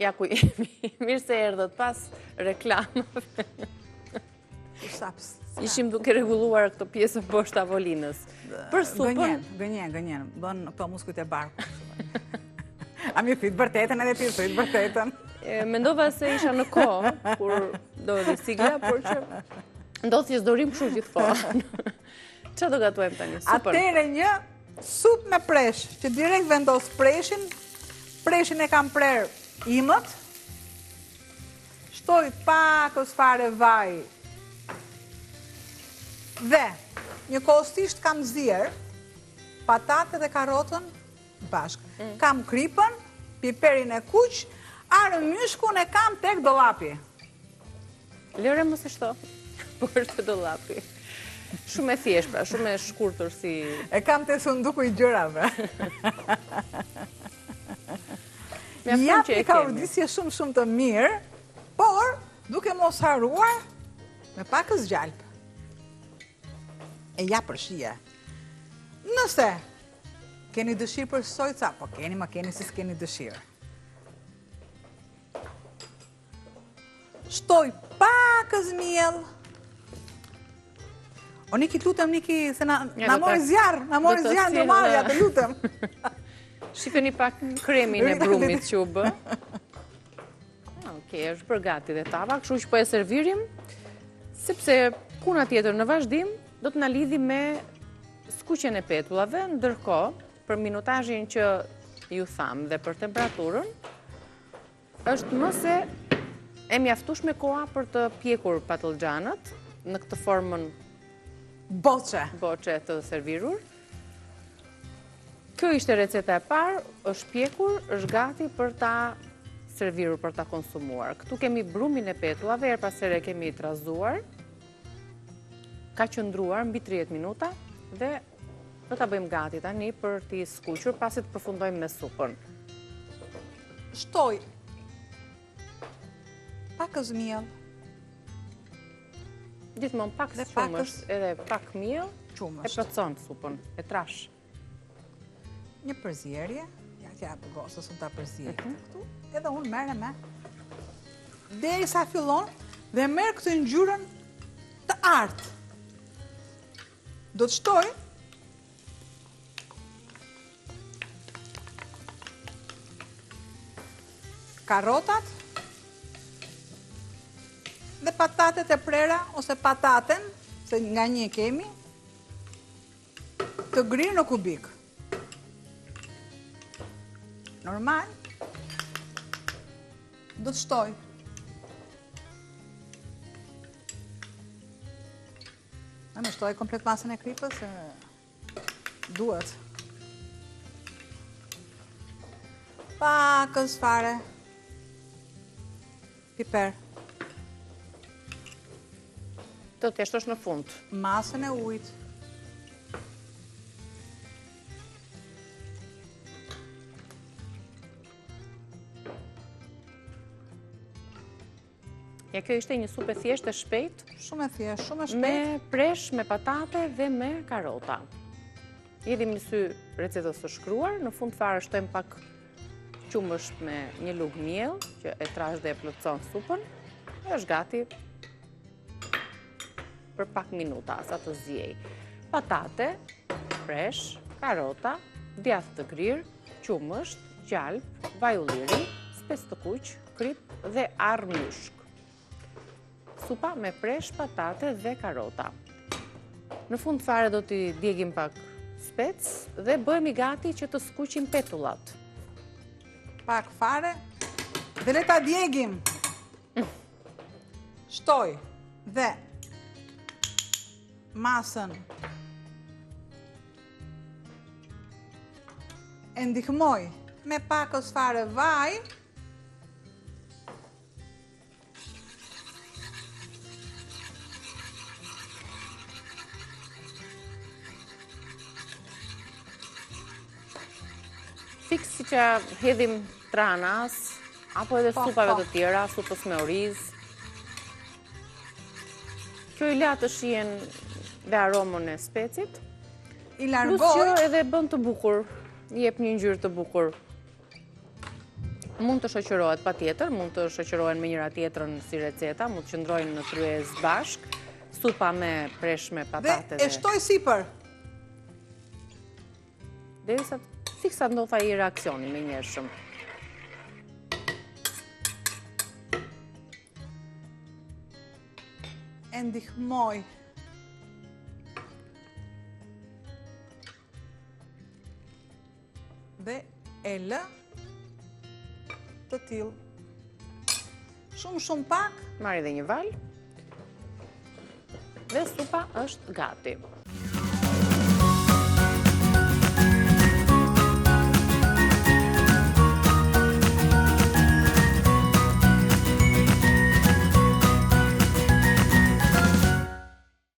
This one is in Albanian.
Ja ku jemi, mirë se erdhët pas reklamave. Ishim duke reguluar këtë pjesë poshtë avolinës. Për supën... Gënjen, bën këto muskujt e barku. A mi thit vërtetën edhe ti, thit vërtetën. Mendova se isha në kohë, kur do dhe sigla, por që ndodhë si zdorim këshu gjithmonë. Qa do gatuajmë tani? Supën? Atere një supë me presh, që direkt vendos preshin e kam prerë imët, shtoj pakës fare vaj, dhe një kostisht kam zirë, patate dhe karotën bashkë. Kam kripën, piperin e kuq, arë myshkun e kam tek dollapi. Lëre më se shto, por të dollapi. Shumë e thjesht, pra, shumë e shkurtër si... E kam të sunduku i gjërave. Jap një kaurdisje shumë të mirë, por duke mos haruar me pakës gjalp. E ja për shije. Nëse keni dëshirë për sojca, po keni si s'keni dëshirë. Shtoj pakës miell. O Niki, lutem, Niki, se na mori zjarë në marja, të lutem. Shifeni pak kremin e brumit që u bë. Okej, është për gati dhe tava, kështu që po e servirim, sepse puna tjetër në vazhdim, do të na lidhi me skuqjen e petullave, ndërkohë, për minutazhin që ju tham dhe për temperaturën, është më se e mjaftueshme koha për të pjekur patlıgjanët në këtë formën boçe të servirur. Kjo ishte receta e parë, është pjekur, është gati për ta servirur, për ta konsumuar. Këtu kemi brumin e petullave, her pas here kemi trazuar, ka qëndruar mbi 30 minuta dhe do ta bëjmë gati tani për t'i skuqur pasi të përfundojmë me supën. Shtoj pakës miell. Gjithmonë pak shumës, edhe pak miell, e plotson supën, e trash. Një përzierje, ja t'ja për gosës unë ta përzierje këtu, edhe unë merre me, deri sa fillon dhe merë këtë ngjyrën të artë. Do të shtoj karotat dhe patatet e prera ose pataten, se nga një kemi, të grirë në kubik. Normal, do të shtoj. Në shtoj komplet masën e kripës, duhet. Pakës fare. Piper. Do të shtosh në fund. Masën e ujit. Ja, kjo ishte një supë e thjeshtë e shpejtë. Shumë e thjeshtë, shumë e shpejtë. Me presh, me patate dhe me karota. Jedhim në sy recetës së shkruar, në fund fare shtojmë pak qumësht me një lugë miell, që e trash dhe e plotson supën, dhe është gati për pak minuta, sa të zjej. Patate, presh, karota, djathë të grirë, qumësht, gjalp, vaj ulliri, spec të kuq, krip dhe arë myshk. Supa me presh, patate dhe karota. Në fund fare do t'i djegim pak spec dhe bëhemi gati që të skuqim petullat. Pak fare dhe le ta djegim. Shtoj dhe masën e ndihmoj me pakës fare vaj. Fiks si që hedhim tranas, apo edhe supave të tjera, supës me oriz. Kjo i la të shihen dhe aromën e specit. I largoj. Plus që edhe bën të bukur, i jep një ngjyrë të bukur. Mund të shoqërohet pa tjetër, mund të shoqërohen me njëra tjetrën si receta, mund të qëndrojnë në tryez bashk, supa me presh me patate dhe... e shtoj sipër. Derisa fiksa ndodh ai reaksioni me njershëm. E ndihmoj. Dhe e lë të tillë. Shumë pak. Marr edhe një val. Dhe supa është gati.